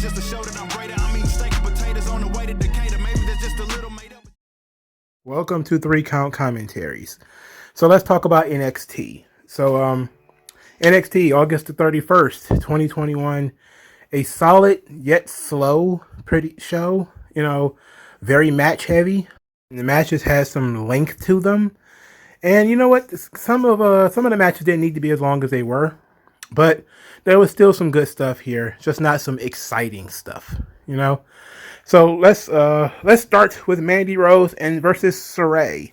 just a show that I'm rated. I mean, steak and potatoes on the way to Decatur. Maybe there's just a little made up. Welcome to 3 Count Commentaries. So let's talk about NXT. So NXT, August the 31st, 2021. A solid yet slow pretty show. You know, very match heavy. The matches had some length to them. And you know what? Some of the matches didn't need to be as long as they were. But there was still some good stuff here. Just not some exciting stuff, you know? So let's start with Mandy Rose and versus Shirai.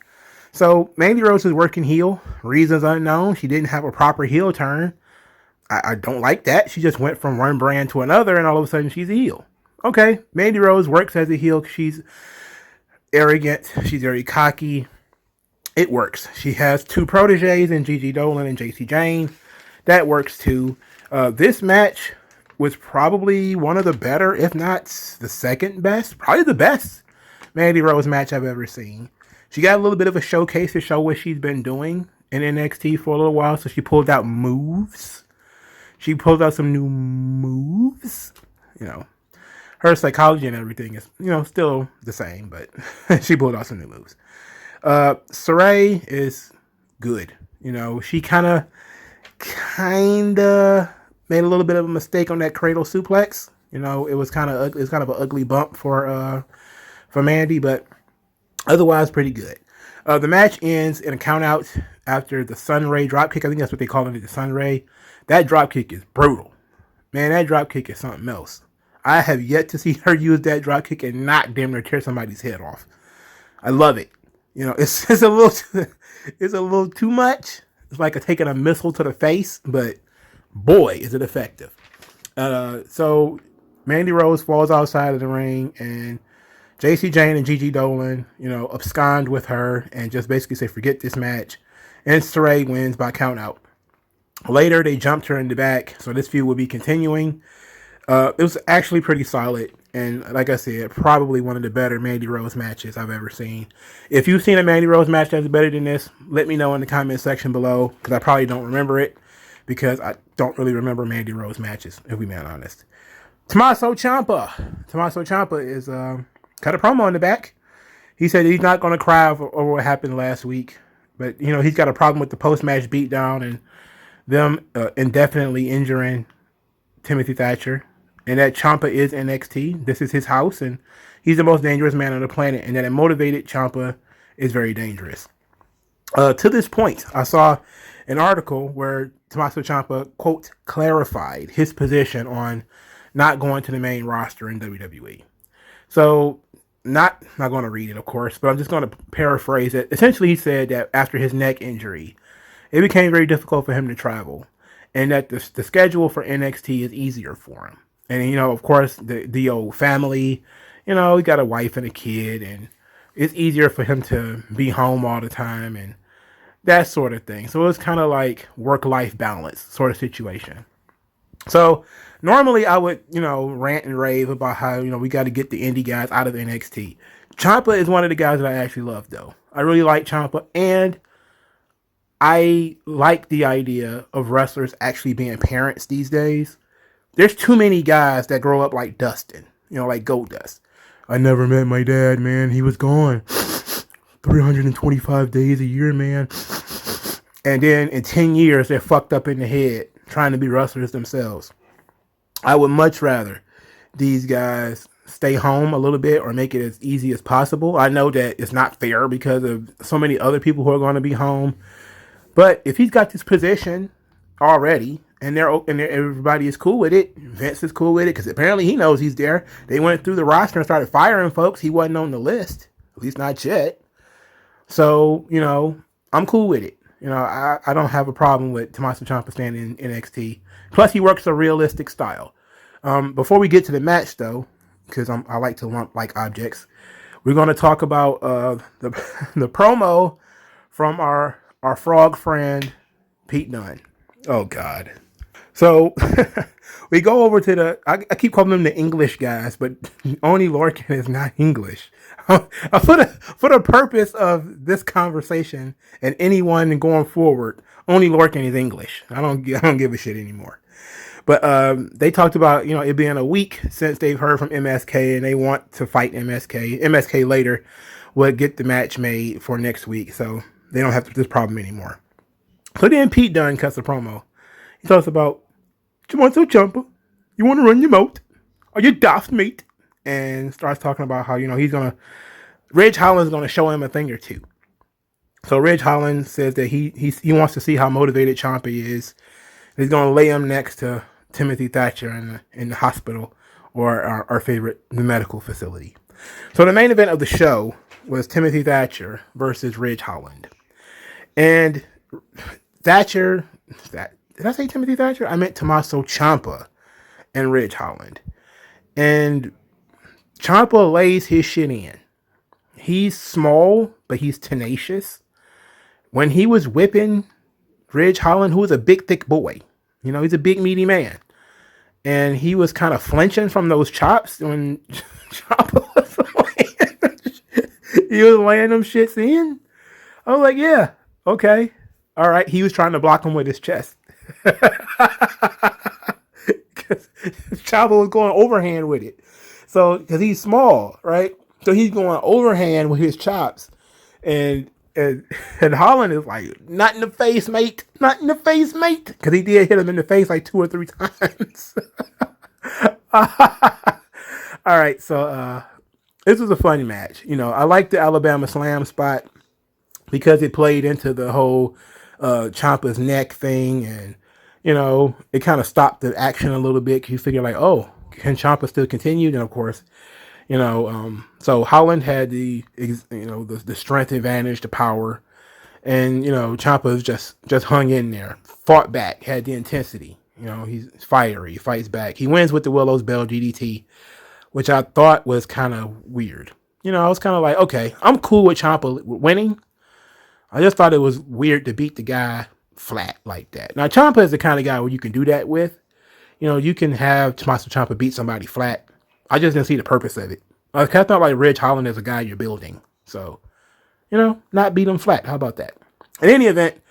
So Mandy Rose is working heel. Reasons unknown. She didn't have a proper heel turn. I don't like that. She just went from one brand to another and all of a sudden she's a heel. Okay, Mandy Rose works as a heel. She's arrogant. She's very cocky. It works. She has two proteges in Gigi Dolan and Jessie Jane. That works too. This match was probably one of the better, if not the second best, probably the best Mandy Rose match I've ever seen. She got a little bit of a showcase to show what she's been doing in NXT for a little while. So she pulled out moves. She pulled out some new moves. You know, her psychology and everything is, you know, still the same, but she pulled out some new moves. Shirai is good. You know, she kind of made a little bit of a mistake on that cradle suplex. You know, it was kind of an ugly bump for Mandy, but otherwise pretty good. The match ends in a count out after the Sunray dropkick. I think that's what they call it, the Sunray. That dropkick is brutal. Man, that dropkick is something else. I have yet to see her use that dropkick and not damn near tear somebody's head off. I love it. You know, it's a little too much. It's like taking a missile to the face, but boy, is it effective. So Mandy Rose falls outside of the ring, and Jessie Jane and Gigi Dolan, you know, abscond with her and just basically say, forget this match. And Shirai wins by count out. Later, they jumped her in the back, so this feud will be continuing. It was actually pretty solid. And like I said, probably one of the better Mandy Rose matches I've ever seen. If you've seen a Mandy Rose match that's better than this, let me know in the comment section below, because I probably don't remember it, because I don't really remember Mandy Rose matches, if we're being honest. Tommaso Ciampa is got a promo in the back. He said he's not going to cry over what happened last week, but you know, he's got a problem with the post-match beatdown and them indefinitely injuring Timothy Thatcher. And that Ciampa is NXT. This is his house, and he's the most dangerous man on the planet. And that a motivated Ciampa is very dangerous. To this point, I saw an article where Tommaso Ciampa, quote, clarified his position on not going to the main roster in WWE. So, not going to read it, of course, but I'm just going to paraphrase it. Essentially, he said that after his neck injury, it became very difficult for him to travel, and that the schedule for NXT is easier for him. And, you know, of course, the old family, you know, he got a wife and a kid, and it's easier for him to be home all the time and that sort of thing. So it's kind of like work-life balance sort of situation. So normally I would, you know, rant and rave about how, you know, we got to get the indie guys out of NXT. Ciampa is one of the guys that I actually love, though. I really like Ciampa, and I like the idea of wrestlers actually being parents these days. There's too many guys that grow up like Dustin, you know, like Goldust. I never met my dad, man. He was gone 325 days a year, man. And then in 10 years, they're fucked up in the head trying to be wrestlers themselves. I would much rather these guys stay home a little bit or make it as easy as possible. I know that it's not fair because of so many other people who are going to be home. But if he's got this position already, and everybody is cool with it, Vince is cool with it, because apparently he knows he's there. They went through the roster and started firing folks. He wasn't on the list, at least not yet. So, you know, I'm cool with it. You know, I don't have a problem with Tommaso Ciampa staying in NXT. Plus, he works a realistic style. Before we get to the match, though, because I like to lump like objects, we're going to talk about the promo from our frog friend, Pete Dunne. Oh, God. So we go over to I keep calling them the English guys, but Oney Lorcan is not English. For the purpose of this conversation and anyone going forward, Oney Lorcan is English. I don't give a shit anymore. But they talked about, it being a week since they've heard from MSK and they want to fight MSK. MSK later will get the match made for next week, so they don't have this problem anymore. So then Pete Dunne cuts a promo. He talks about, you want some Ciampa? You want to run your mouth? Are you daft, mate? And starts talking about how, Ridgeholland's going to show him a thing or two. So Ridgeholland says that he wants to see how motivated Ciampa is. He's going to lay him next to Timothy Thatcher in the hospital, or our favorite, the medical facility. So the main event of the show was Timothy Thatcher versus Ridgeholland. And Thatcher, did I say Timothy Thatcher? I meant Tommaso Ciampa and Ridgeholland. And Ciampa lays his shit in. He's small, but he's tenacious. When he was whipping Ridgeholland, who was a big, thick boy, he's a big, meaty man. And he was kind of flinching from those chops when Ciampa he was laying them shits in. I was like, yeah, okay. All right. He was trying to block him with his chest. Because Ciampa was going overhand with it. So, because he's small, right? So he's going overhand with his chops. And Holland is like, not in the face, mate. Not in the face, mate. Because he did hit him in the face like 2 or 3 times. All right, so this was a funny match. I like the Alabama Slam spot because it played into the whole Ciampa's neck thing. And, it kind of stopped the action a little bit. You figure like, oh, can Ciampa still continue? And of course, so Holland had the strength advantage, the power, and Ciampa just hung in there, fought back, had the intensity. He's fiery, he fights back. He wins with the Willow's Bell DDT, which I thought was kind of weird. I was kind of like, okay, I'm cool with Ciampa winning. I just thought it was weird to beat the guy flat like that. Now Ciampa is the kind of guy where you can do that with. You can have Tommaso Ciampa beat somebody flat. I just didn't see the purpose of it. I thought like Ridgeholland is a guy you're building. So, not beat him flat. How about that? In any event,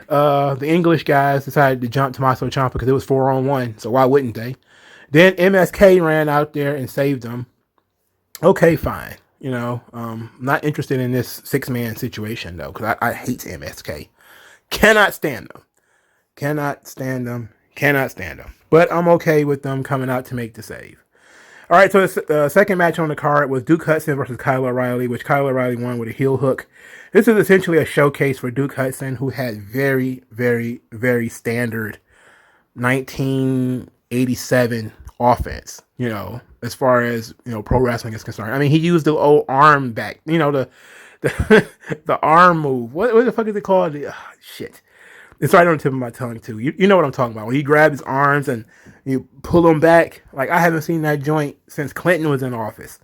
the English guys decided to jump Tommaso Ciampa because it was 4-on-1. So why wouldn't they? Then MSK ran out there and saved them. Okay, fine. Not interested in this 6-man situation though, because I hate MSK. Cannot stand them. Cannot stand them. But I'm okay with them coming out to make the save. All right, so the second match on the card was Duke Hudson versus Kyle O'Reilly, which Kyle O'Reilly won with a heel hook. This is essentially a showcase for Duke Hudson, who had very, very, very standard 1987 offense, as far as, pro wrestling is concerned. I mean, he used the old arm back, the arm move. What the fuck is it called? Shit. It's right on the tip of my tongue, too. You know what I'm talking about. When he grabbed his arms and you pull them back. Like, I haven't seen that joint since Clinton was in office.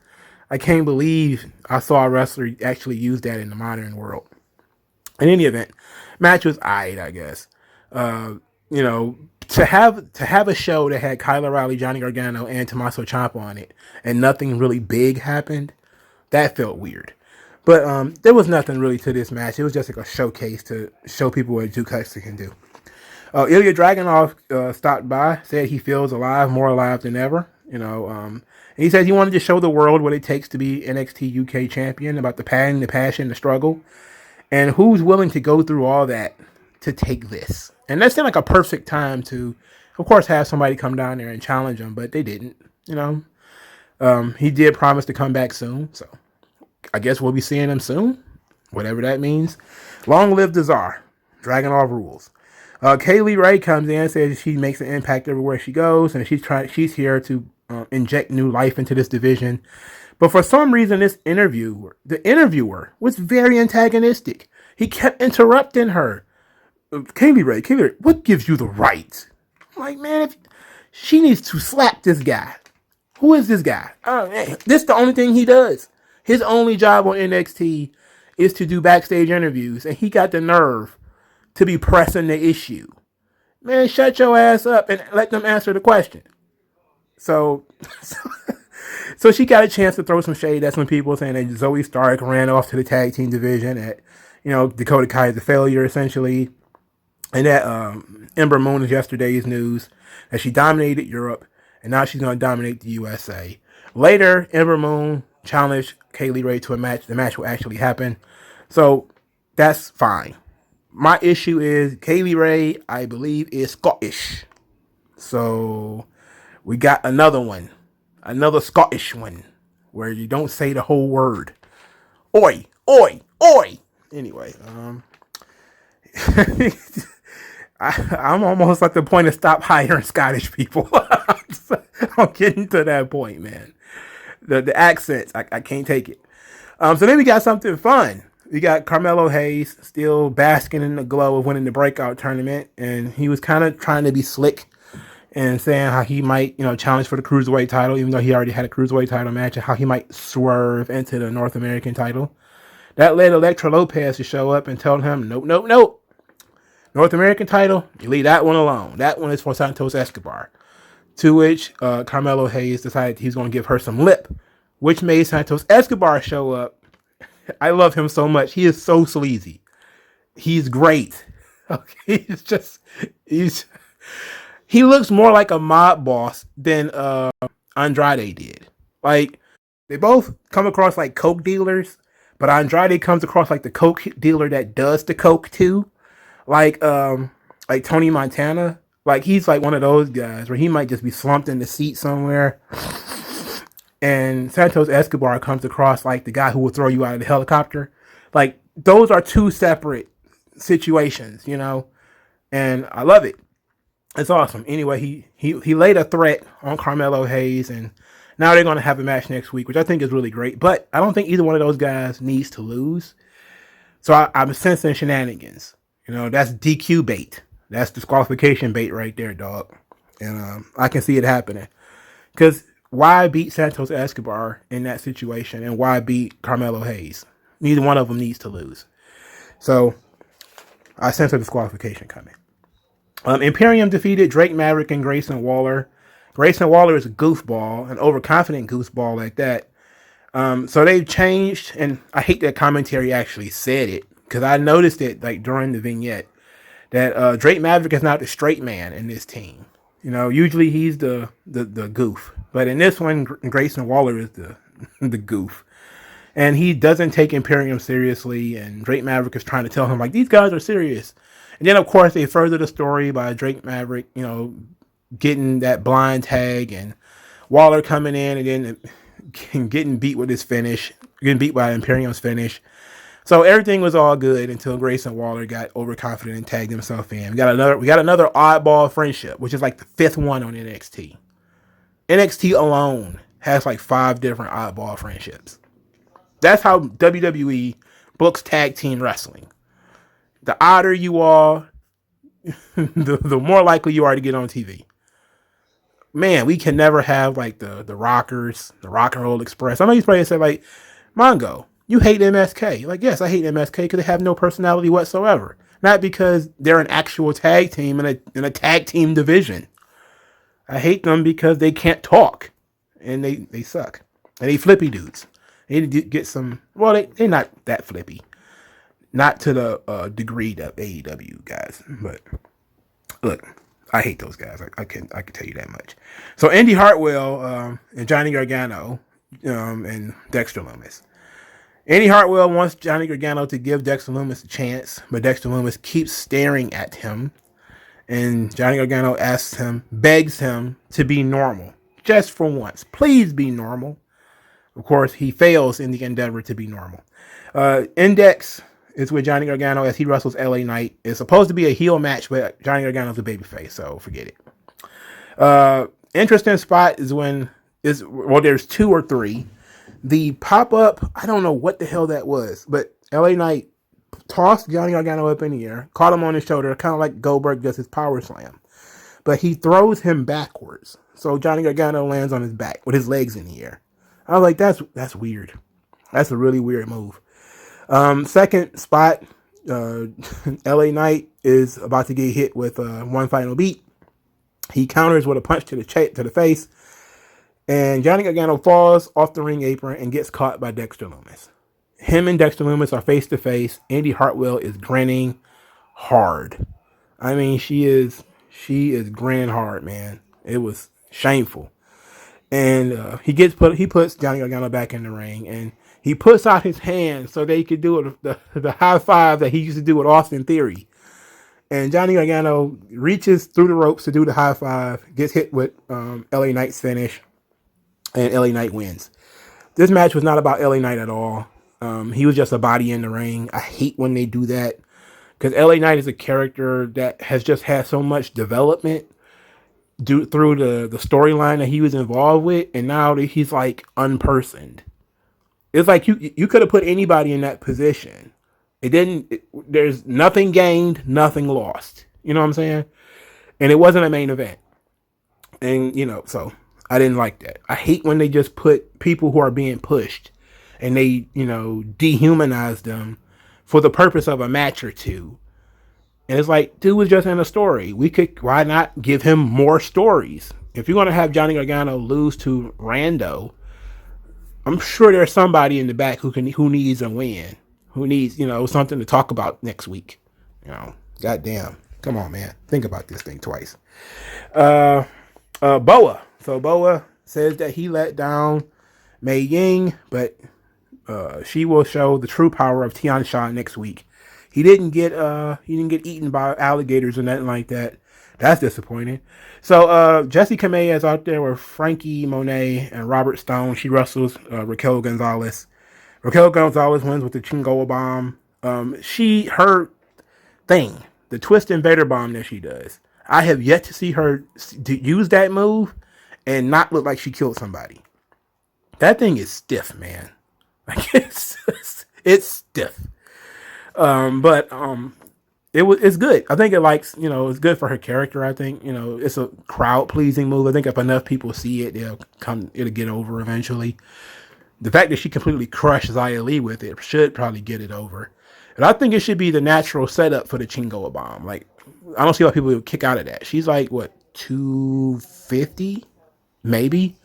I can't believe I saw a wrestler actually use that in the modern world. In any event, match was aight, I guess. To have a show that had Kyle O'Reilly, Johnny Gargano, and Tommaso Ciampa on it, and nothing really big happened, that felt weird. But there was nothing really to this match. It was just like a showcase to show people what Duke Hudson can do. Ilya Dragunov stopped by, said he feels alive, more alive than ever. And he said he wanted to show the world what it takes to be NXT UK champion, about the pain, the passion, the struggle, and who's willing to go through all that to take this. And that seemed like a perfect time to, of course, have somebody come down there and challenge him, but they didn't. He did promise to come back soon, so I guess we'll be seeing him soon, whatever that means. Long live the Czar. Dragunov rules. Kaylee Ray comes in and says she makes an impact everywhere she goes, and she's here to inject new life into this division. But for some reason, the interviewer was very antagonistic. He kept interrupting her. Kaylee Ray, what gives you the right? I'm like, man, she needs to slap this guy. Who is this guy? Oh, man, this is the only thing he does. His only job on NXT is to do backstage interviews, and he got the nerve to be pressing the issue. Man, shut your ass up and let them answer the question. So she got a chance to throw some shade. That's when people were saying that Zoe Stark ran off to the tag team division, at Dakota Kai is a failure, essentially. And that Ember Moon is yesterday's news that she dominated Europe, and now she's going to dominate the USA. Later, Ember Moon challenged Kaylee Ray to a match. The match will actually happen. So that's fine. My issue is Kaylee Ray, I believe, is Scottish. So we got another one. Another Scottish one. Where you don't say the whole word. Oi, oi, oi. Anyway, I'm almost at the point to stop hiring Scottish people. I'm getting to that point, man. The accents, I can't take it. So then we got something fun. We got Carmelo Hayes still basking in the glow of winning the breakout tournament, and he was kind of trying to be slick and saying how he might, challenge for the cruiserweight title, even though he already had a cruiserweight title match, and how he might swerve into the North American title. That led Elektra Lopez to show up and tell him, nope, nope, nope. North American title, you leave that one alone. That one is for Santos Escobar. To which Carmelo Hayes decided he was going to give her some lip, which made Santos Escobar show up. I love him so much. He is so sleazy. He's great. Okay, he looks more like a mob boss than Andrade did. Like, they both come across like coke dealers, but Andrade comes across like the coke dealer that does the coke too. Like Tony Montana. Like, he's like one of those guys where he might just be slumped in the seat somewhere. And Santos Escobar comes across like the guy who will throw you out of the helicopter. Like, those are two separate situations, and I love it. It's awesome. Anyway, he laid a threat on Carmelo Hayes, and now they're going to have a match next week, which I think is really great. But I don't think either one of those guys needs to lose. So I'm sensing shenanigans. That's DQ bait. That's disqualification bait right there, dog. And I can see it happening. Because why beat Santos Escobar in that situation, and why beat Carmelo Hayes? Neither one of them needs to lose. So I sense a disqualification coming. Imperium defeated Drake Maverick and Grayson Waller. Grayson Waller is a goofball, an overconfident goofball like that. So they've changed, and I hate that commentary actually said it, because I noticed it like during the vignette, that Drake Maverick is not the straight man in this team. Usually he's the goof, but in this one, Grayson Waller is the goof, and he doesn't take Imperium seriously. And Drake Maverick is trying to tell him like, these guys are serious. And then of course they further the story by Drake Maverick, getting that blind tag, and Waller coming in and then getting beat with his finish, getting beat by Imperium's finish. So everything was all good until Grayson Waller got overconfident and tagged himself in. We got another oddball friendship, which is like the 5th one on NXT. NXT alone has like 5 different oddball friendships. That's how WWE books tag team wrestling. The odder you are, the more likely you are to get on TV. Man, we can never have like the Rockers, the Rock and Roll Express. I know he's probably said like, Mongo, you hate MSK. Like, yes, I hate MSK because they have no personality whatsoever. Not because they're an actual tag team in a tag team division. I hate them because they can't talk. And they suck. And they flippy dudes. They need to get some... Well, they're not that flippy. Not to the degree of AEW guys. But, look, I hate those guys. I can tell you that much. So, Indy Hartwell and Johnny Gargano and Dexter Loomis. Andy Hartwell wants Johnny Gargano to give Dexter Loomis a chance, but Dexter Loomis keeps staring at him. And Johnny Gargano begs him to be normal. Just for once. Please be normal. Of course, he fails in the endeavor to be normal. Index is with Johnny Gargano as he wrestles LA Knight. It's supposed to be a heel match, but Johnny Gargano's a babyface, so forget it. Interesting spot is there's 2 or 3. The pop-up, I don't know what the hell that was, but LA Knight tossed Johnny Gargano up in the air, caught him on his shoulder, kind of like Goldberg does his power slam. But he throws him backwards. So Johnny Gargano lands on his back with his legs in the air. I was like, that's weird. That's a really weird move. Second spot, LA Knight is about to get hit with one final beat. He counters with a punch to the face. And Johnny Gargano falls off the ring apron and gets caught by Dexter Loomis. Him and Dexter Loomis are face to face. Andy Hartwell is grinning hard. I mean, she is grand hard, man. It was shameful. And he puts Johnny Gargano back in the ring, and he puts out his hand so they could do it, the high five that he used to do with Austin Theory. And Johnny Gargano reaches through the ropes to do the high five, gets hit with LA Knight's finish, and LA Knight wins. This match was not about LA Knight at all. He was just a body in the ring. I hate when they do that, because LA Knight is a character that has just had so much development through the storyline that he was involved with, and now that he's like unpersoned. It's like you could have put anybody in that position. There's nothing gained, nothing lost. You know what I'm saying? And it wasn't a main event. And, so I didn't like that. I hate when they just put people who are being pushed and they, dehumanize them for the purpose of a match or two. And it's like, dude was just in a story. Why not give him more stories? If you're going to have Johnny Gargano lose to Rando, I'm sure there's somebody in the back who needs a win. Who needs, something to talk about next week. Goddamn. Come on, man. Think about this thing twice. Boa. So Boa says that he let down Mei Ying, but she will show the true power of Tian Sha next week. He didn't get eaten by alligators or nothing like that. That's disappointing. So Jessie Comet is out there with Frankie Monet and Robert Stone. She wrestles Raquel Gonzalez. Raquel Gonzalez wins with the Chingoa bomb. Her thing, the twist invader bomb that she does. I have yet to see her use that move and not look like she killed somebody. That thing is stiff, man. Like it's stiff. But it's good. I think it's good for her character. I think, it's a crowd pleasing move. I think if enough people see it, it'll get over eventually. The fact that she completely crushed Xia Li with it should probably get it over. And I think it should be the natural setup for the Chingoa bomb. Like, I don't see why people would kick out of that. She's like, 250? Maybe?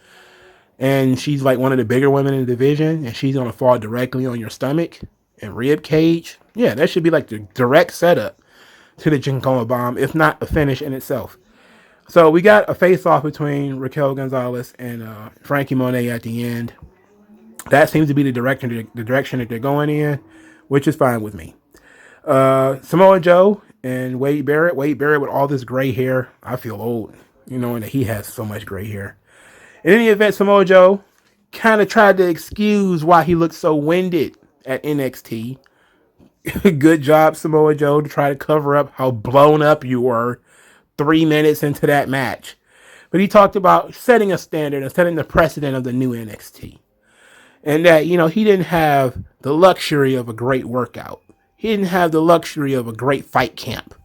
And she's like one of the bigger women in the division, and she's going to fall directly on your stomach and rib cage. Yeah, that should be like the direct setup to the Chingoa bomb, if not a finish in itself. So we got a face-off between Raquel Gonzalez and Frankie Monet at the end. That seems to be the direction that they're going in, which is fine with me. Samoa Joe and Wade Barrett. Wade Barrett with all this gray hair. I feel old, knowing that he has so much gray hair. In any event, Samoa Joe kind of tried to excuse why he looked so winded at NXT. Good job, Samoa Joe, to try to cover up how blown up you were 3 minutes into that match. But he talked about setting a standard and setting the precedent of the new NXT. And that, he didn't have the luxury of a great workout. He didn't have the luxury of a great fight camp.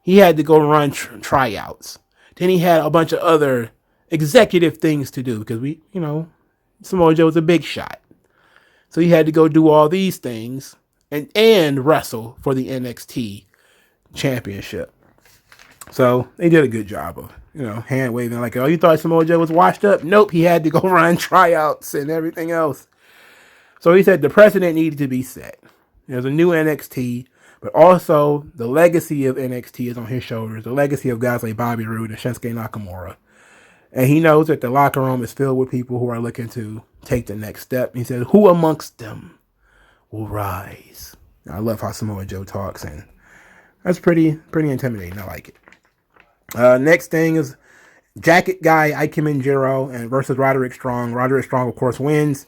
He had to go run tryouts. Then he had a bunch of other executive things to do because Samoa Joe was a big shot. So he had to go do all these things and wrestle for the NXT championship. So they did a good job of, hand waving like, oh, you thought Samoa Joe was washed up? Nope, he had to go run tryouts and everything else. So he said the precedent needed to be set. There's a new NXT, but also the legacy of NXT is on his shoulders. The legacy of guys like Bobby Roode and Shinsuke Nakamura. And he knows that the locker room is filled with people who are looking to take the next step. He said, who amongst them will rise? I love how Samoa Joe talks, and that's pretty intimidating. I like it. Next thing is Jacket Guy Ike Manjiro and versus Roderick Strong. Roderick Strong, of course, wins.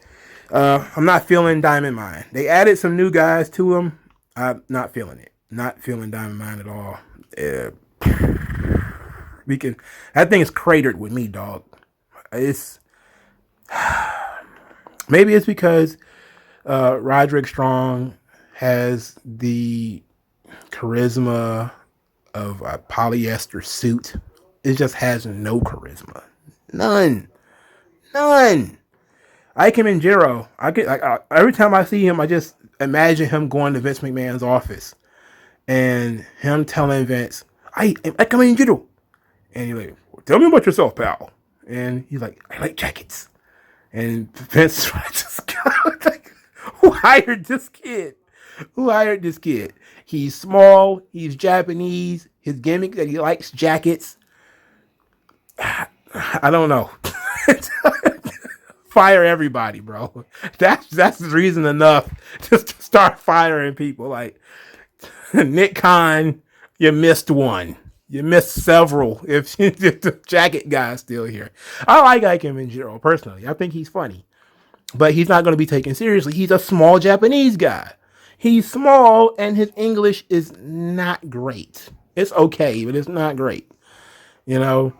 I'm not feeling Diamond Mine. They added some new guys to him. I'm not feeling it. Not feeling Diamond Mine at all. That thing is cratered with me, dog. Maybe it's because Roderick Strong has the charisma of a polyester suit. It just has no charisma. None. Ike Manjiro, every time I see him, I just imagine him going to Vince McMahon's office and him telling Vince, Ike Manjiro. And he's like, tell me about yourself, pal. And he's like, I like jackets. And Vince just like, who hired this kid? Who hired this kid? He's small. He's Japanese. His gimmick that he likes jackets. I don't know. Fire everybody, bro. That's reason enough just to start firing people. Like Nick Khan, you missed one. You missed several. If the jacket guy's still here, I like Ike Manjiro personally. I think he's funny, but he's not going to be taken seriously. He's a small Japanese guy. He's small, and his English is not great. It's okay, but it's not great. You know,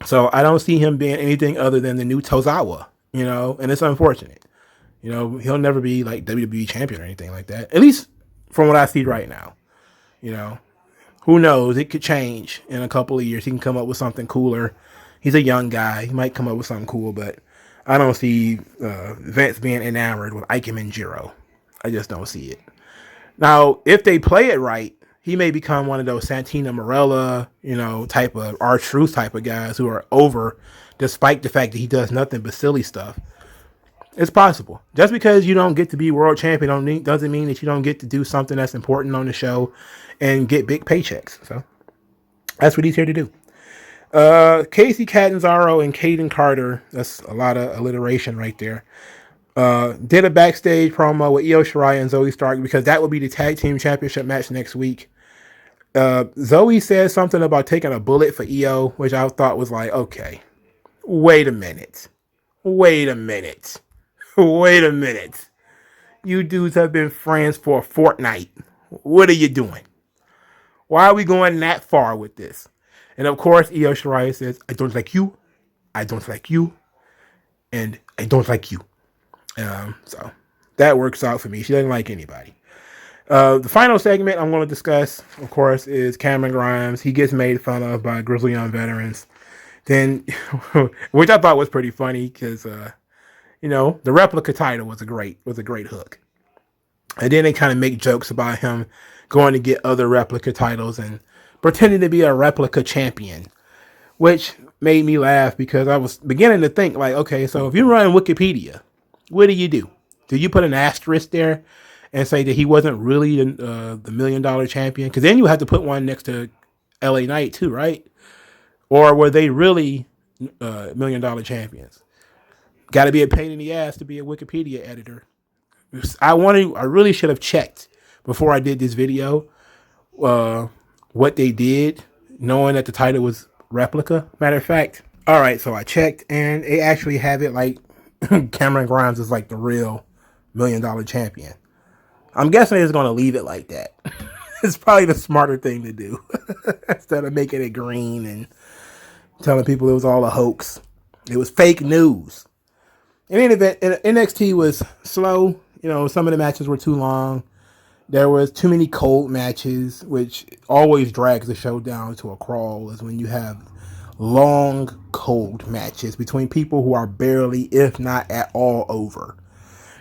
so I don't see him being anything other than the new Tozawa. You know, and it's unfortunate. You know, he'll never be like WWE champion or anything like that. At least from what I see right now. You know, who knows? It could change in a couple of years. He can come up with something cooler. He's a young guy. He might come up with something cool, but I don't see Vince being enamored with Ike Manjiro. I just don't see it. Now, if they play it right, he may become one of those Santina Marella, you know, type of R-Truth type of guys who are over, despite the fact that he does nothing but silly stuff. It's possible. Just because you don't get to be world champion doesn't mean that you don't get to do something that's important on the show and get big paychecks. So that's what he's here to do. Casey Catanzaro and Caden Carter, that's a lot of alliteration right there, did a backstage promo with Io Shirai and Zoe Stark because that will be the tag team championship match next week. Zoe said something about taking a bullet for Io, which I thought was like, okay, wait a minute. You dudes have been friends for a fortnight. What are you doing? Why are we going that far with this? And of course, Io Shirai says, I don't like you, and I don't like you. So that works out for me. She doesn't like anybody. The final segment I'm going to discuss, of course, is Cameron Grimes. He gets made fun of by Grizzly Young Veterans. Then, which I thought was pretty funny because, you know, the replica title was a great hook. And then they kind of make jokes about him going to get other replica titles and pretending to be a replica champion, which made me laugh because I was beginning to think like, okay, so if you run Wikipedia, what do? Do you put an asterisk there and say that he wasn't really the $1 million champion? Because then you have to put one next to LA Knight too, right? Or were they really $1 million champions? Got to be a pain in the ass to be a Wikipedia editor. I really should have checked before I did this video what they did, knowing that the title was replica. Matter of fact, all right, so I checked and they actually have it like Cameron Grimes is like the real $1 million champion. I'm guessing they're going to leave it like that. It's probably the smarter thing to do instead of making it green and telling people it was all a hoax. It was fake news. In any event, NXT was slow. You know, some of the matches were too long. There was too many cold matches, which always drags the show down to a crawl, is when you have long, cold matches between people who are barely, if not at all, over.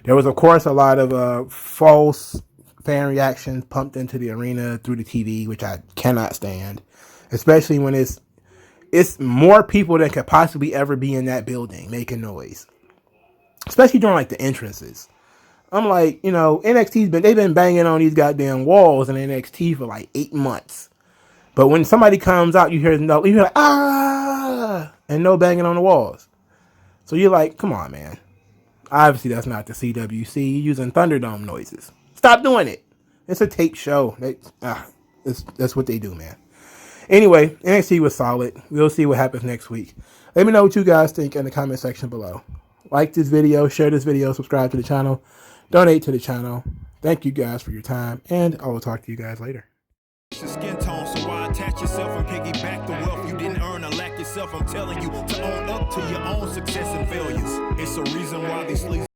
There was, of course, a lot of false fan reactions pumped into the arena through the TV, which I cannot stand, especially when it's more people than could possibly ever be in that building making noise, especially during like the entrances. I'm like, you know, they've been banging on these goddamn walls in NXT for like 8 months. But when somebody comes out, you hear like, ah, and no banging on the walls. So you're like, come on, man. Obviously, that's not the CWC. You're using Thunderdome noises. Stop doing it. It's a tape show. That's what they do, man. Anyway, NXT was solid. We'll see what happens next week. Let me know what you guys think in the comment section below. Like this video, share this video, subscribe to the channel, donate to the channel. Thank you guys for your time, and I will talk to you guys later. Skin tone, so why attach yourself and piggyback the wealth you didn't earn or lack yourself? I'm telling you to own up to your own success and failures. It's a reason why these sleeves